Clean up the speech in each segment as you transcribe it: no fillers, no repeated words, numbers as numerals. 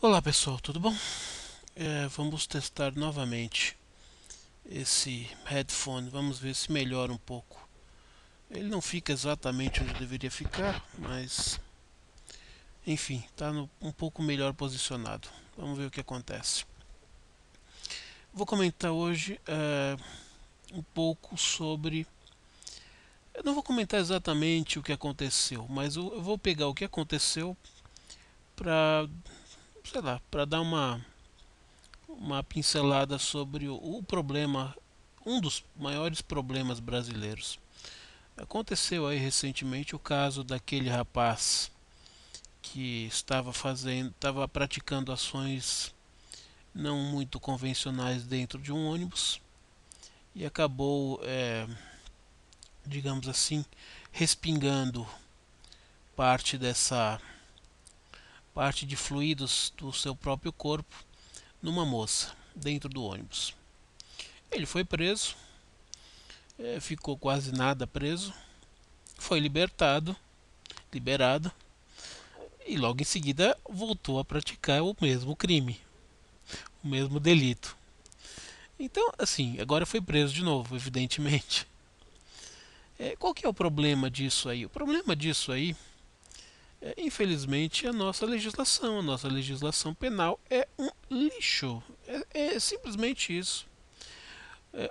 Olá pessoal, tudo bom? Vamos testar novamente esse headphone, vamos ver se melhora um pouco. Ele não fica exatamente onde deveria ficar, mas enfim, está um pouco melhor posicionado. Vamos ver o que acontece. Vou comentar hoje um pouco sobre. Eu não vou comentar exatamente o que aconteceu, mas eu vou pegar o que aconteceu para, sei lá, para dar uma pincelada sobre o problema, um dos maiores problemas brasileiros. Aconteceu aí recentemente o caso daquele rapaz que estava praticando ações não muito convencionais dentro de um ônibus e acabou, digamos assim, respingando parte dessa parte de fluidos do seu próprio corpo numa moça dentro do ônibus. Ele foi preso, ficou quase nada preso, foi liberado e logo em seguida voltou a praticar o mesmo crime, o mesmo delito. Então, assim, agora foi preso de novo, evidentemente. Qual que é o problema disso aí? O problema disso aí infelizmente, a nossa legislação. A nossa legislação penal é um lixo. É simplesmente isso.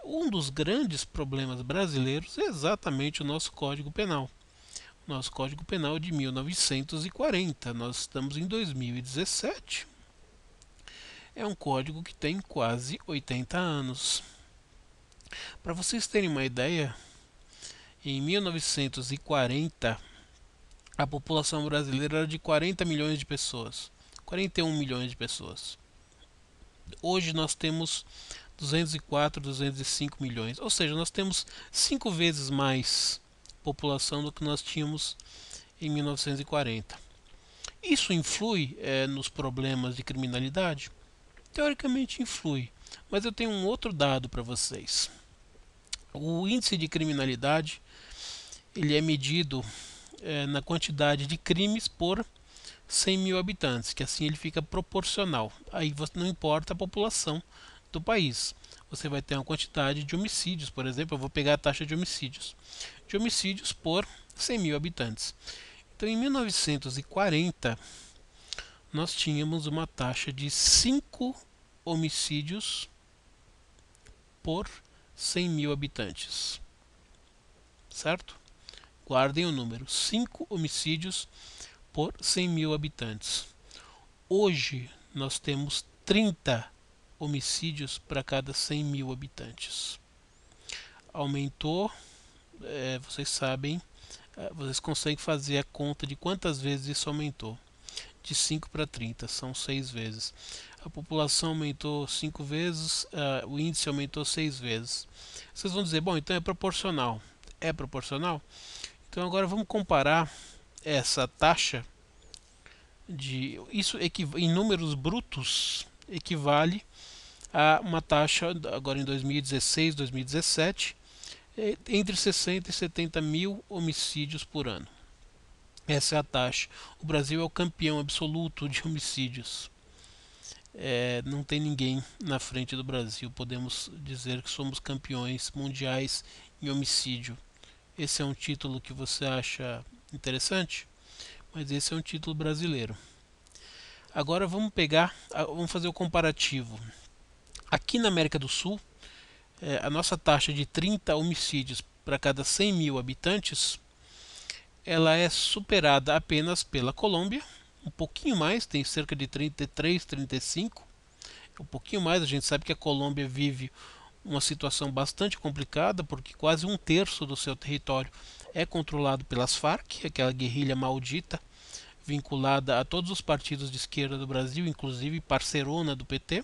Um dos grandes problemas brasileiros é exatamente o nosso Código Penal. Nosso Código Penal é de 1940. Nós estamos em 2017. É um código que tem quase 80 anos. Para vocês terem uma ideia, em 1940 a população brasileira era de 40 milhões de pessoas, 41 milhões de pessoas. Hoje nós temos 204, 205 milhões, ou seja, nós temos 5 vezes mais população do que nós tínhamos em 1940. Isso influi nos problemas de criminalidade? Teoricamente influi, mas eu tenho um outro dado para vocês. O índice de criminalidade ele é medido na quantidade de crimes por 100 mil habitantes, que assim ele fica proporcional. Aí não importa a população do país. Você vai ter uma quantidade de homicídios, por exemplo, eu vou pegar a taxa de homicídios por 100 mil habitantes. Então, em 1940, nós tínhamos uma taxa de 5 homicídios por 100 mil habitantes, certo? Guardem o número: 5 homicídios por 100 mil habitantes. Hoje nós temos 30 homicídios para cada 100 mil habitantes. Aumentou, vocês sabem, vocês conseguem fazer a conta de quantas vezes isso aumentou. De 5 para 30, são 6 vezes. A população aumentou 5 vezes, o índice aumentou 6 vezes. Vocês vão dizer, bom, então é proporcional. É proporcional? Então agora vamos comparar essa taxa de isso em números brutos equivale a uma taxa agora em 2016, 2017 entre 60 e 70 mil homicídios por ano. Essa é a taxa. O Brasil é o campeão absoluto de homicídios. Não tem ninguém na frente do Brasil. Podemos dizer que somos campeões mundiais em homicídio. Esse é um título que você acha interessante? Mas esse é um título brasileiro. Agora vamos fazer o comparativo. Aqui na América do Sul, a nossa taxa de 30 homicídios para cada 100 mil habitantes, ela é superada apenas pela Colômbia, um pouquinho mais, tem cerca de 33, 35, um pouquinho mais. A gente sabe que a Colômbia vive uma situação bastante complicada, porque quase um terço do seu território é controlado pelas Farc, aquela guerrilha maldita vinculada a todos os partidos de esquerda do Brasil, inclusive parceirona do PT,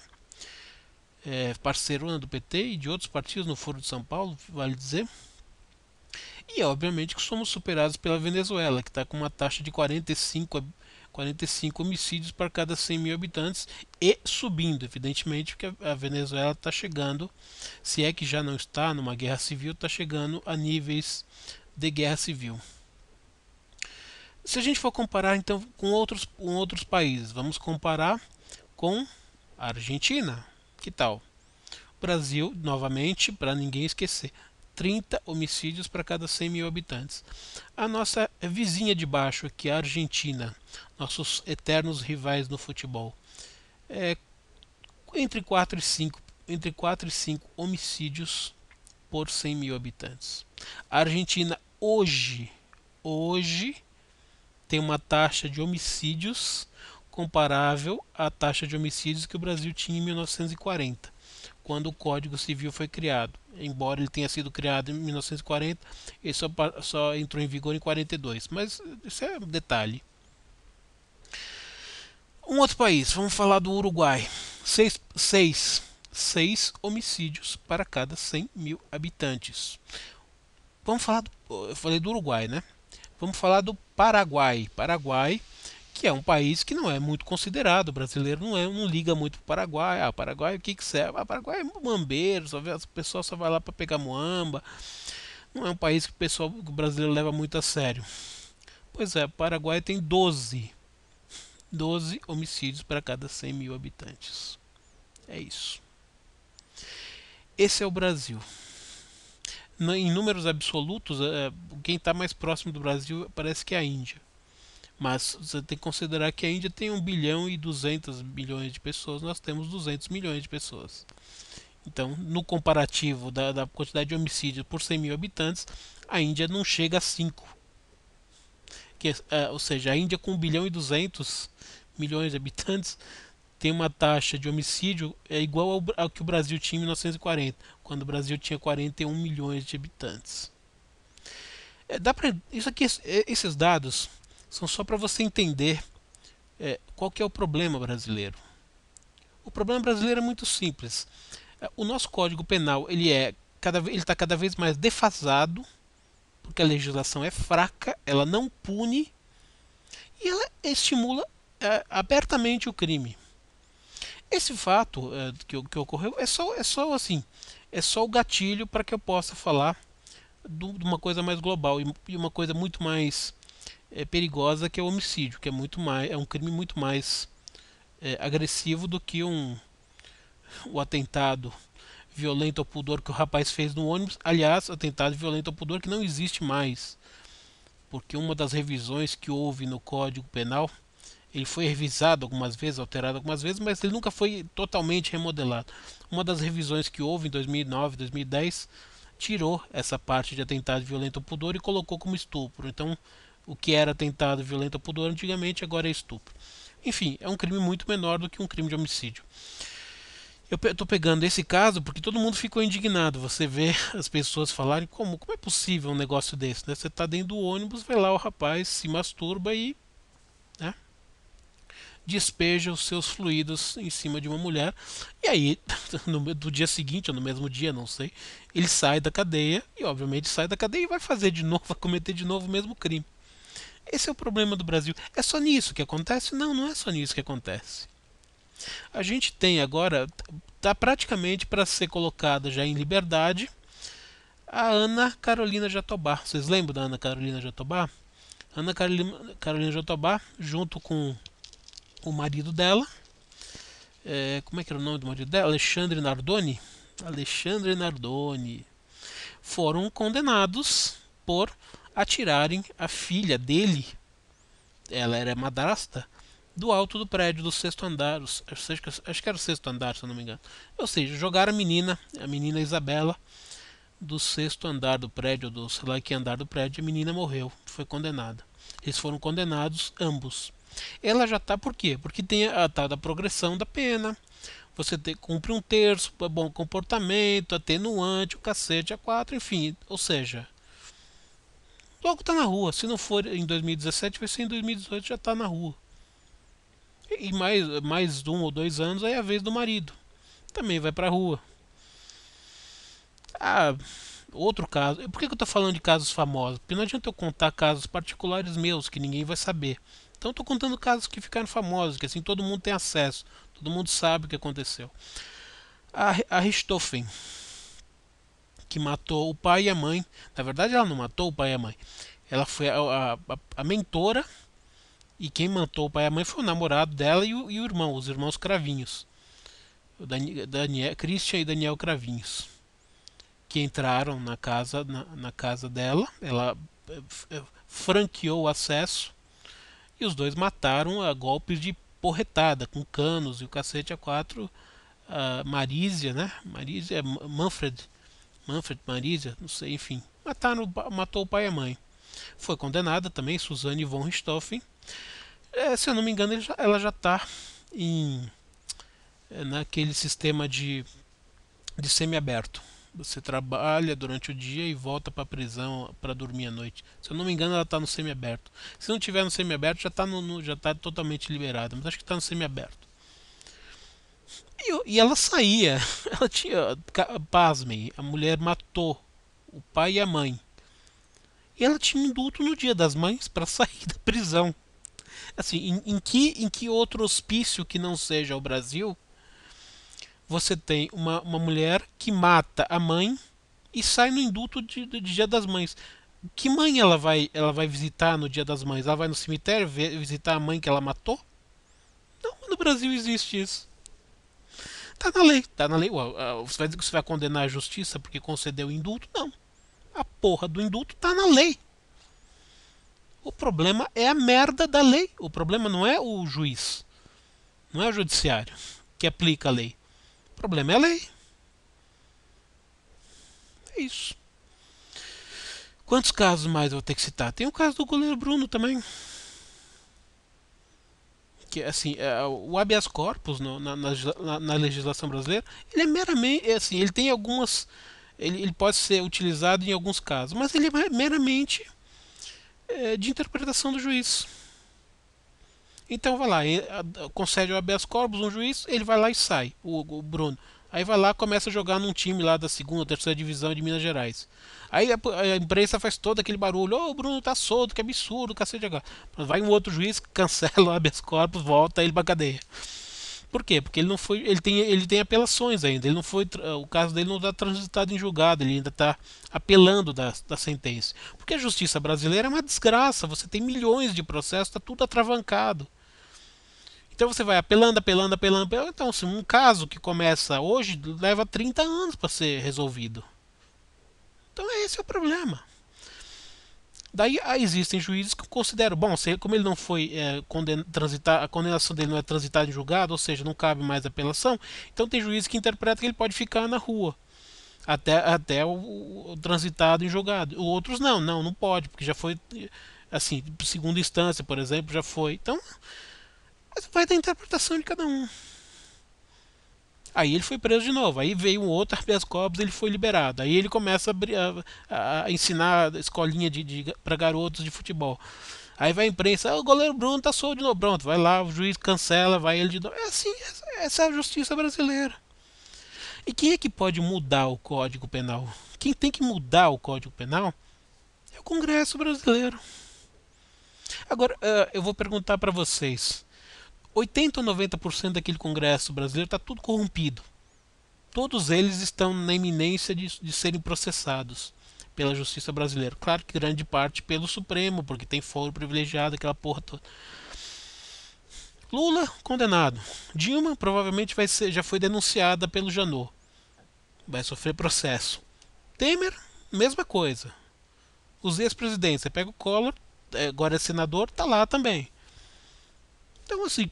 parceirona do PT e de outros partidos no Foro de São Paulo, vale dizer. E obviamente que somos superados pela Venezuela, que está com uma taxa de 45 homicídios para cada 100 mil habitantes e subindo, evidentemente, porque a Venezuela está chegando, se é que já não está numa guerra civil, está chegando a níveis de guerra civil. Se a gente for comparar então com outros países, vamos comparar com a Argentina. Que tal? Brasil, novamente, para ninguém esquecer, 30 homicídios para cada 100 mil habitantes. A nossa vizinha de baixo aqui, a Argentina, nossos eternos rivais no futebol, é entre 4 e 5, entre 4 e 5 homicídios por 100 mil habitantes. A Argentina hoje tem uma taxa de homicídios comparável à taxa de homicídios que o Brasil tinha em 1940, quando o Código Civil foi criado. Embora ele tenha sido criado em 1940, ele só entrou em vigor em 42. Mas isso é um detalhe. Um outro país, vamos falar do Uruguai. Seis homicídios para cada 100 mil habitantes. Vamos falar eu falei do Uruguai, né? Vamos falar do Paraguai. Paraguai, que é um país que não é muito considerado. O brasileiro não liga muito para o Paraguai. Ah, Paraguai, o que que serve? Ah, Paraguai é mambeiro, o pessoal só vai lá para pegar muamba. Não é um país que o brasileiro leva muito a sério. Pois é, o Paraguai tem 12 homicídios para cada 100 mil habitantes. É isso. Esse é o Brasil. Em números absolutos, quem está mais próximo do Brasil parece que é a Índia. Mas você tem que considerar que a Índia tem 1,2 bilhão de pessoas, nós temos 200 milhões de pessoas. Então, no comparativo da quantidade de homicídios por 100 mil habitantes, a Índia não chega a 5. Ou seja, a Índia com 1,2 bilhão de habitantes tem uma taxa de homicídio igual ao que o Brasil tinha em 1940, quando o Brasil tinha 41 milhões de habitantes. Esses dados são só para você entender qual que é o problema brasileiro. O problema brasileiro é muito simples. O nosso Código Penal ele está cada vez mais defasado, porque a legislação é fraca, ela não pune e ela estimula abertamente o crime. Esse fato que ocorreu é só o gatilho para que eu possa falar de uma coisa mais global e uma coisa muito mais perigosa, que é o homicídio, que é um crime muito mais agressivo do que o atentado violento ao pudor que o rapaz fez no ônibus. Aliás, atentado violento ao pudor que não existe mais, porque uma das revisões que houve no Código Penal, ele foi revisado algumas vezes, alterado algumas vezes, mas ele nunca foi totalmente remodelado. Uma das revisões que houve em 2009, 2010, tirou essa parte de atentado violento ao pudor e colocou como estupro. Então, o que era atentado violento ao pudor antigamente, agora é estupro. Enfim, é um crime muito menor do que um crime de homicídio. Eu estou pegando esse caso porque todo mundo ficou indignado. Você vê as pessoas falarem como é possível um negócio desse, né? Você está dentro do ônibus, vê lá o rapaz se masturba e, né, despeja os seus fluidos em cima de uma mulher. E aí, do dia seguinte, ou no mesmo dia, não sei, ele sai da cadeia e, obviamente, sai da cadeia e vai fazer de novo, vai cometer de novo o mesmo crime. Esse é o problema do Brasil. É só nisso que acontece? Não, não é só nisso que acontece. A gente tem agora, está praticamente para ser colocada já em liberdade, a Ana Carolina Jatobá. Vocês lembram da Ana Carolina Jatobá? Ana Carolina Jatobá, junto com o marido dela, como é que era o nome do marido dela? Alexandre Nardoni. Alexandre Nardoni. Foram condenados por atirarem a filha dele, ela era madrasta, do alto do prédio do sexto andar, acho que era o sexto andar, se eu não me engano. Ou seja, jogaram a menina Isabela, do sexto andar do prédio, do sei lá que andar do prédio, a menina morreu, foi condenada. Eles foram condenados ambos. Ela já está por quê? Porque tem a tal da progressão da pena. Você cumpre um terço, bom comportamento, atenuante, o cacete, a quatro, enfim. Ou seja, logo está na rua. Se não for em 2017, vai ser em 2018, já está na rua. E mais 1 ou 2 anos, aí é a vez do marido. Também vai pra rua. Ah, outro caso. Por que eu estou falando de casos famosos? Porque não adianta eu contar casos particulares meus que ninguém vai saber. Então eu estou contando casos que ficaram famosos, que assim todo mundo tem acesso, todo mundo sabe o que aconteceu. A Richthofen, que matou o pai e a mãe. Na verdade, ela não matou o pai e a mãe. Ela foi a mentora E quem matou o pai e a mãe foi o namorado dela e o irmão, os irmãos Cravinhos. O Daniel, Christian e Daniel Cravinhos. Que entraram na casa dela. Ela franqueou o acesso. E os dois mataram a golpes de porretada, com canos e o cacete a quatro. A Marísia, né? Marísia, Manfred Marísia, não sei, enfim. Matou o pai e a mãe. Foi condenada também, Suzanne von Richthofen. Se eu não me engano, ela já está naquele sistema de semiaberto. Você trabalha durante o dia e volta para a prisão para dormir à noite. Se eu não me engano, ela está no semiaberto. Se não tiver no semiaberto, já tá totalmente liberada. Mas acho que está no semiaberto. E ela saía. Ela tinha. Pasmem, a mulher matou o pai e a mãe. E ela tinha um indulto no Dia das Mães para sair da prisão. Assim, em que outro hospício que não seja o Brasil você tem uma mulher que mata a mãe e sai no indulto de Dia das Mães? Que mãe ela vai visitar no Dia das Mães? Ela vai no cemitério visitar a mãe que ela matou? Não, no Brasil existe isso. Tá na lei, tá na lei. Você vai dizer que você vai condenar a justiça porque concedeu o indulto? Não. A porra do indulto tá na lei. O problema é a merda da lei. O problema não é o juiz, não é o judiciário que aplica a lei. O problema é a lei. É isso. Quantos casos mais eu vou ter que citar? Tem o caso do goleiro Bruno também. Que assim, o habeas corpus na legislação brasileira, ele é meramente, assim, ele tem algumas, ele pode ser utilizado em alguns casos, mas ele é meramente de interpretação do juiz. Então vai lá, concede o habeas corpus um juiz, ele vai lá e sai, o Bruno. Aí vai lá, começa a jogar num time lá da segunda ou terceira divisão de Minas Gerais. Aí a imprensa faz todo aquele barulho, o Bruno tá solto, que absurdo, cacete de H. Vai um outro juiz, cancela o habeas corpus, volta ele pra cadeia. Por quê? Porque ele não foi, ele tem apelações ainda, ele não foi, o caso dele não está transitado em julgado, ele ainda está apelando da sentença. Porque a justiça brasileira é uma desgraça, você tem milhões de processos, está tudo atravancado. Então você vai apelando, apelando, apelando, apelando. Então, assim, um caso que começa hoje leva 30 anos para ser resolvido. Então esse é o problema. Daí existem juízes que consideram, bom, como ele não foi transitar, a condenação dele não é transitada em julgado, ou seja, não cabe mais apelação, então tem juízes que interpretam que ele pode ficar na rua até o transitado em julgado. Outros não pode, porque já foi, assim, segunda instância, por exemplo, já foi. Então, vai da interpretação de cada um. Aí ele foi preso de novo. Aí veio um outro habeas corpus, ele foi liberado. Aí ele começa a ensinar escolinha para garotos de futebol. Aí vai a imprensa, o goleiro Bruno tá solto de novo. Pronto, vai lá, o juiz cancela, vai ele de novo. É assim, essa é a justiça brasileira. E quem é que pode mudar o Código Penal? Quem tem que mudar o Código Penal é o Congresso brasileiro. Agora, eu vou perguntar para vocês. 80 ou 90% daquele Congresso brasileiro está tudo corrompido. Todos eles estão na iminência de serem processados pela justiça brasileira. Claro que grande parte pelo Supremo, porque tem foro privilegiado, aquela porra toda. Lula, condenado. Dilma provavelmente já foi denunciada pelo Janot. Vai sofrer processo. Temer, mesma coisa. Os ex-presidentes, você pega o Collor, agora é senador, tá lá também. Então, assim,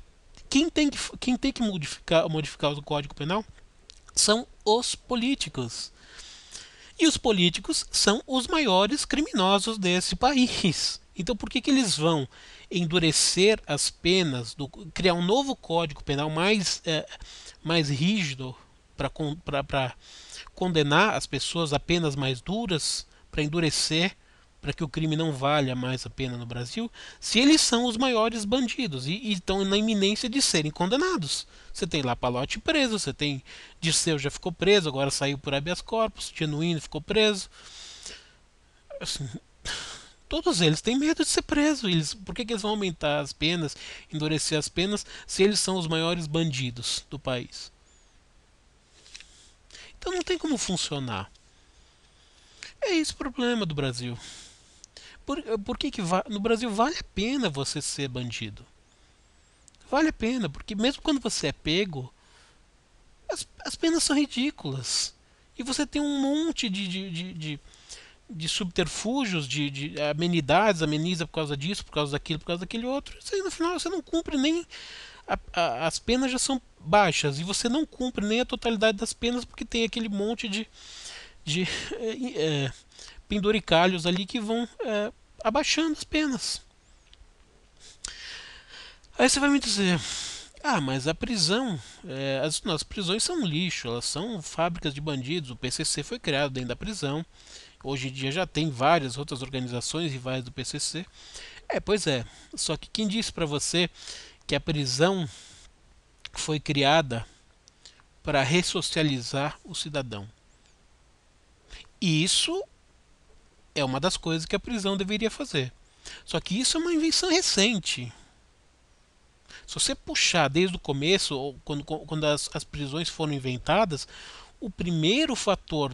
quem tem que modificar o Código Penal são os políticos. E os políticos são os maiores criminosos desse país. Então por que eles vão endurecer as penas, criar um novo Código Penal mais rígido para condenar as pessoas a penas mais duras, para endurecer, para que o crime não valha mais a pena no Brasil, se eles são os maiores bandidos e estão na iminência de serem condenados? Você tem lá Palocci preso, você tem Dirceu já ficou preso, agora saiu por habeas corpus, Genuíno ficou preso. Assim, todos eles têm medo de ser presos. Por que eles vão aumentar as penas, endurecer as penas, se eles são os maiores bandidos do país? Então não tem como funcionar. É esse o problema do Brasil. Por que no Brasil vale a pena você ser bandido? Vale a pena, porque mesmo quando você é pego, as penas são ridículas. E você tem um monte de subterfúgios, de amenidades, ameniza por causa disso, por causa daquilo, por causa daquele outro. Isso aí no final você não cumpre nem. As penas já são baixas e você não cumpre nem a totalidade das penas porque tem aquele monte de penduricalhos ali que vão abaixando as penas. Aí você vai me dizer, mas a prisão, as nossas prisões são um lixo, elas são fábricas de bandidos, o PCC foi criado dentro da prisão, hoje em dia já tem várias outras organizações rivais do PCC. Pois é, só que quem disse para você que a prisão foi criada para ressocializar o cidadão? E isso é uma das coisas que a prisão deveria fazer. Só que isso é uma invenção recente. Se você puxar desde o começo, ou quando as prisões foram inventadas, o primeiro fator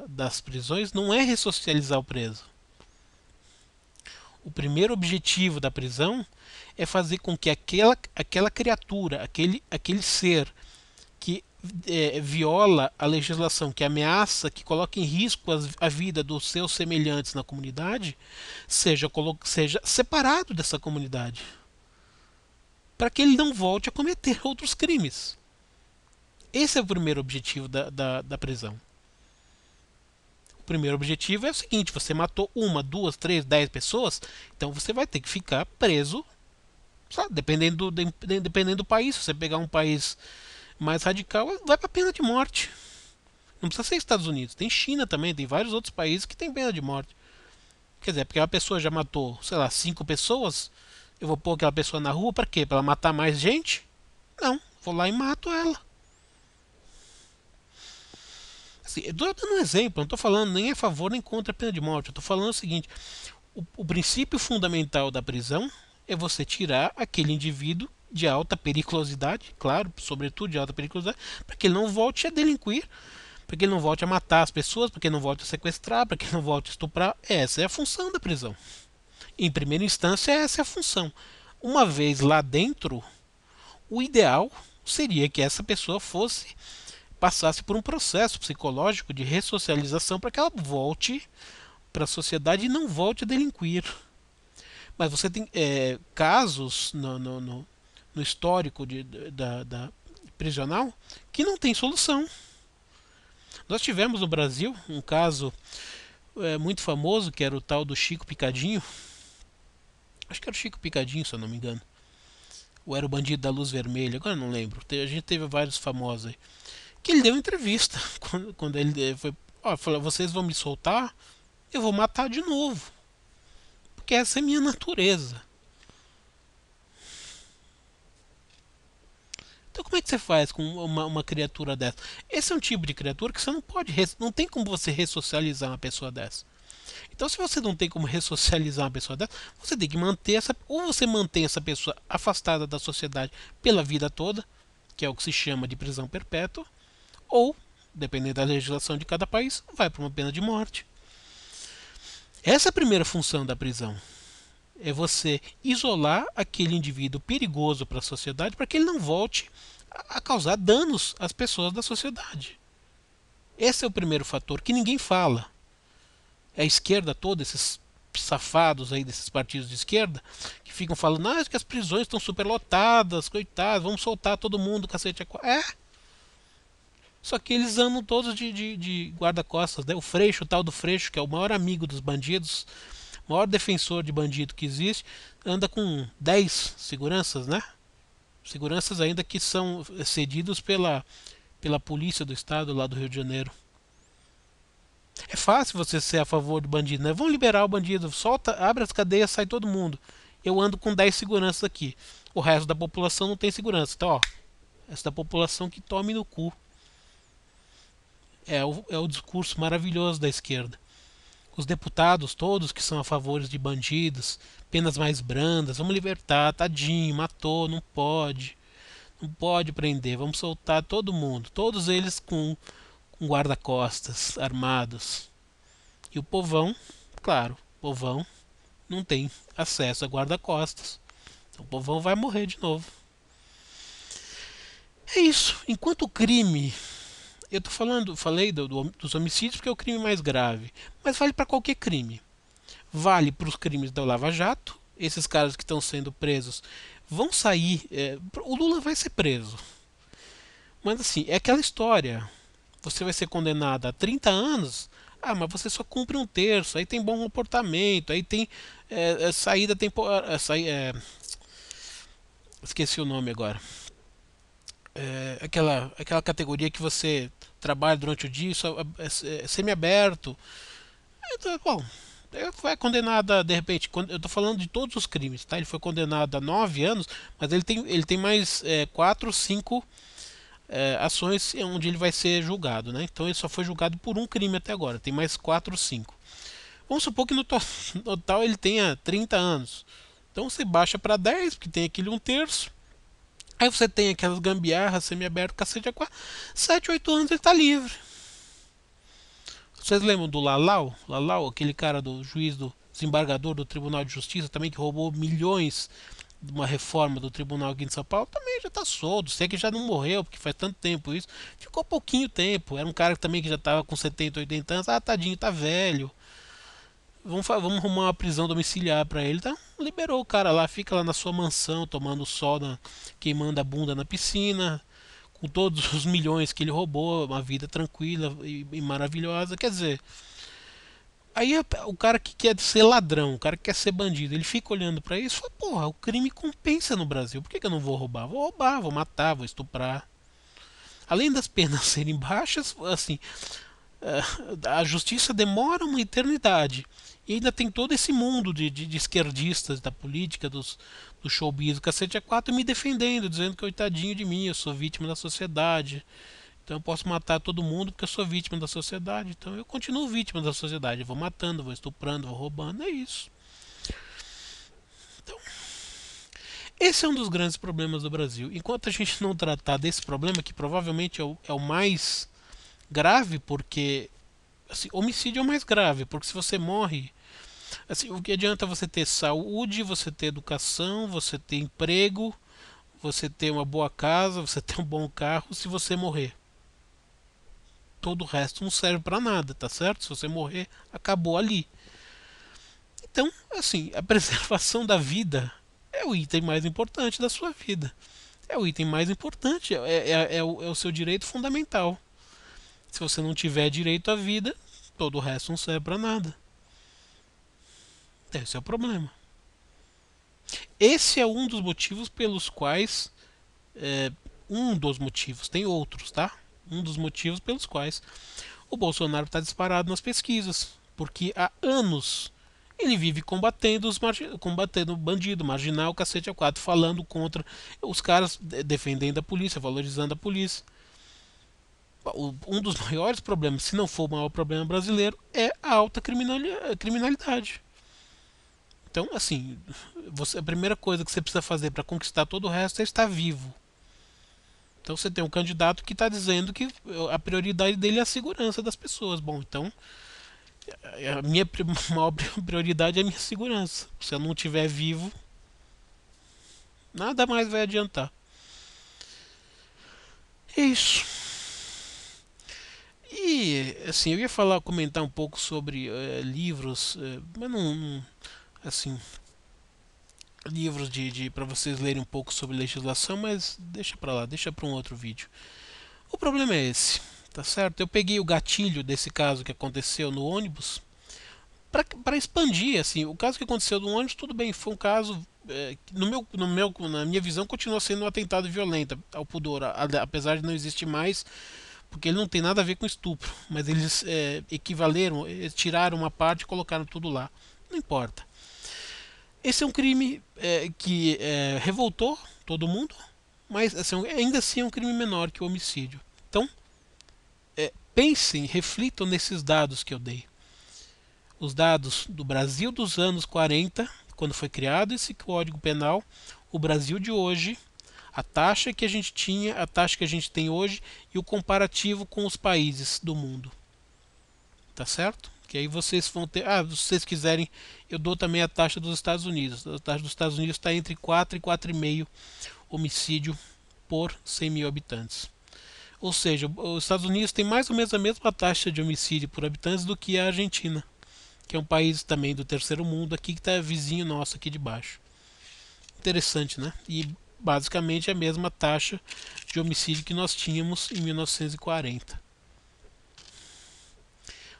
das prisões não é ressocializar o preso. O primeiro objetivo da prisão é fazer com que aquela criatura, aquele ser que viola a legislação, que ameaça, que coloca em risco a vida dos seus semelhantes na comunidade, seja separado dessa comunidade, para que ele não volte a cometer outros crimes. Esse é o primeiro objetivo da prisão. O primeiro objetivo é o seguinte: você matou 1, 2, 3, 10 pessoas, então você vai ter que ficar preso, sabe? Dependendo do país. Se você pegar um país mais radical, vai para pena de morte. Não precisa ser Estados Unidos, tem China também, tem vários outros países que tem pena de morte. Quer dizer, porque uma pessoa já matou, sei lá, 5 pessoas, eu vou pôr aquela pessoa na rua para quê? Para ela matar mais gente? Não, vou lá e mato ela. Assim, eu estou dando um exemplo, não estou falando nem a favor nem contra a pena de morte. Eu estou falando o seguinte: o princípio fundamental da prisão é você tirar aquele indivíduo de alta periculosidade, claro, sobretudo de alta periculosidade, para que ele não volte a delinquir, para que ele não volte a matar as pessoas, para que ele não volte a sequestrar, para que ele não volte a estuprar. Essa é a função da prisão. Em primeira instância, essa é a função. Uma vez lá dentro, o ideal seria que essa pessoa passasse por um processo psicológico de ressocialização para que ela volte para a sociedade e não volte a delinquir. Mas você tem casos no histórico da prisional que não tem solução. Nós tivemos no Brasil um caso muito famoso, que era o tal do Chico Picadinho. Acho que era o Chico Picadinho, se eu não me engano. Ou era o Bandido da Luz Vermelha, agora não lembro. A gente teve vários famosos aí. Que ele deu entrevista quando ele falou: vocês vão me soltar, eu vou matar de novo, porque essa é a minha natureza. Então como é que você faz com uma criatura dessa? Esse é um tipo de criatura que você não pode, não tem como você ressocializar uma pessoa dessa. Então, se você não tem como ressocializar uma pessoa dessa, você tem que manter ou você mantém essa pessoa afastada da sociedade pela vida toda, que é o que se chama de prisão perpétua, ou, dependendo da legislação de cada país, vai para uma pena de morte. Essa é a primeira função da prisão. É você isolar aquele indivíduo perigoso para a sociedade para que ele não volte a causar danos às pessoas da sociedade. Esse é o primeiro fator que ninguém fala. A esquerda toda, esses safados aí desses partidos de esquerda, que ficam falando que as prisões estão superlotadas, coitados, vamos soltar todo mundo, cacete. Só que eles andam todos de guarda-costas, né? O Freixo, o tal do Freixo, que é o maior amigo dos bandidos, o maior defensor de bandido que existe, anda com 10 seguranças, né? Seguranças ainda que são cedidos pela polícia do estado lá do Rio de Janeiro. É fácil você ser a favor do bandido, né? Vamos liberar o bandido, solta, abre as cadeias, sai todo mundo. Eu ando com 10 seguranças aqui. O resto da população não tem segurança. Então, essa da população que tome no cu. É o discurso maravilhoso da esquerda. Os deputados todos que são a favor de bandidos, penas mais brandas, vamos libertar, tadinho, matou, não pode. Não pode prender, vamos soltar todo mundo. Todos eles com guarda-costas armados. E o povão, claro, o povão não tem acesso a guarda-costas. Então o povão vai morrer de novo. É isso. Enquanto o crime, eu tô falando, falei dos homicídios porque é o crime mais grave, mas vale para qualquer crime. Vale para os crimes da Lava Jato. Esses caras que estão sendo presos vão sair. O Lula vai ser preso. Mas assim, é aquela história. Você vai ser condenado a 30 anos. Ah, mas você só cumpre um terço. Aí tem bom comportamento. Aí tem saída temporária. Esqueci o nome agora. Aquela categoria que você trabalha durante o dia, só, semi-aberto. Então, bom, ele foi condenado a, de repente, eu estou falando de todos os crimes, tá? Ele foi condenado a 9 anos, mas ele tem mais 4 ou 5 ações onde ele vai ser julgado, né? Então ele só foi julgado por um crime até agora, tem mais 4 ou 5. Vamos supor que no total ele tenha 30 anos. Então você baixa para 10, porque tem aquele um terço. Aí você tem aquelas gambiarras, semi-aberto, cacete a 4. 7, 8 anos ele está livre. Vocês lembram do Lalau? Lalau, aquele cara do juiz do desembargador do Tribunal de Justiça, também que roubou milhões de uma reforma do tribunal aqui em São Paulo, também já está solto. Sei que já não morreu, porque faz tanto tempo isso. Ficou pouquinho tempo. Era um cara também que já estava com 70, 80 anos. Ah, tadinho, tá velho. Vamos arrumar uma prisão domiciliar para ele. Tá? Liberou o cara lá, fica lá na sua mansão, tomando sol, queimando a bunda na piscina, com todos os milhões que ele roubou, uma vida tranquila e maravilhosa. Quer dizer, aí o cara que quer ser ladrão, o cara que quer ser bandido, ele fica olhando para isso e fala: porra, o crime compensa no Brasil, por que eu não vou roubar? Vou roubar, vou matar, vou estuprar. Além das penas serem baixas, assim, a justiça demora uma eternidade. E ainda tem todo esse mundo de esquerdistas da política, do showbiz, do cacete a 4 me defendendo, dizendo que coitadinho de mim, eu sou vítima da sociedade. Então eu posso matar todo mundo porque eu sou vítima da sociedade. Então eu continuo vítima da sociedade. Eu vou matando, vou estuprando, vou roubando. É isso. Então, esse é um dos grandes problemas do Brasil. Enquanto a gente não tratar desse problema, que provavelmente é o mais grave, porque assim, homicídio é o mais grave, porque se você morre, assim, o que adianta você ter saúde, você ter educação, você ter emprego, você ter uma boa casa, você ter um bom carro, se você morrer? Todo o resto não serve para nada, tá certo? Se você morrer, acabou ali. Então, assim, a preservação da vida é o item mais importante da sua vida. É o item mais importante, é o seu direito fundamental. Se você não tiver direito à vida, todo o resto não serve para nada. Esse é o problema. Esse é um dos motivos pelos quais. Um dos motivos, tem outros, tá? Um dos motivos pelos quais o Bolsonaro está disparado nas pesquisas. Porque há anos ele vive combatendo bandido, marginal, cacete a 4, falando contra os caras, defendendo a polícia, valorizando a polícia. Um dos maiores problemas, se não for o maior problema brasileiro, é a alta criminalidade. Então, assim, a primeira coisa que você precisa fazer para conquistar todo o resto é estar vivo. Então você tem um candidato que está dizendo que a prioridade dele é a segurança das pessoas. Bom, então a minha maior prioridade é a minha segurança. Se eu não estiver vivo, nada mais vai adiantar. É isso. E assim, eu ia comentar um pouco sobre livros, mas assim, livros para vocês lerem um pouco sobre legislação, mas deixa para lá, deixa para um outro vídeo. O problema é esse, tá certo? Eu peguei o gatilho desse caso que aconteceu no ônibus para expandir, assim, o caso que aconteceu no ônibus, tudo bem, foi um caso na minha visão, continua sendo um atentado violento ao pudor, apesar de não existir mais, porque ele não tem nada a ver com estupro, mas eles equivaleram, eles tiraram uma parte e colocaram tudo lá. Não importa. Esse é um crime que revoltou todo mundo, mas assim, ainda assim é um crime menor que o homicídio. Então, pensem, reflitam nesses dados que eu dei. Os dados do Brasil dos anos 40, quando foi criado esse Código Penal, o Brasil de hoje, a taxa que a gente tinha, a taxa que a gente tem hoje e o comparativo com os países do mundo. Tá certo? Que aí vocês vão ter. Se vocês quiserem, eu dou também a taxa dos Estados Unidos. A taxa dos Estados Unidos está entre 4 e 4,5 homicídio por 100 mil habitantes. Ou seja, os Estados Unidos tem mais ou menos a mesma taxa de homicídio por habitantes do que a Argentina, que é um país também do terceiro mundo aqui, que está vizinho nosso aqui de baixo. Interessante, né? E basicamente a mesma taxa de homicídio que nós tínhamos em 1940.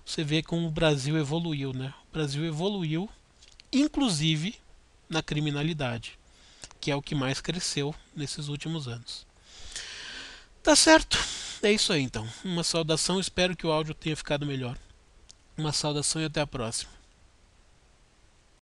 Você vê como o Brasil evoluiu, né? O Brasil evoluiu, inclusive na criminalidade, que é o que mais cresceu nesses últimos anos. Tá certo? É isso aí então. Uma saudação, espero que o áudio tenha ficado melhor. Uma saudação e até a próxima.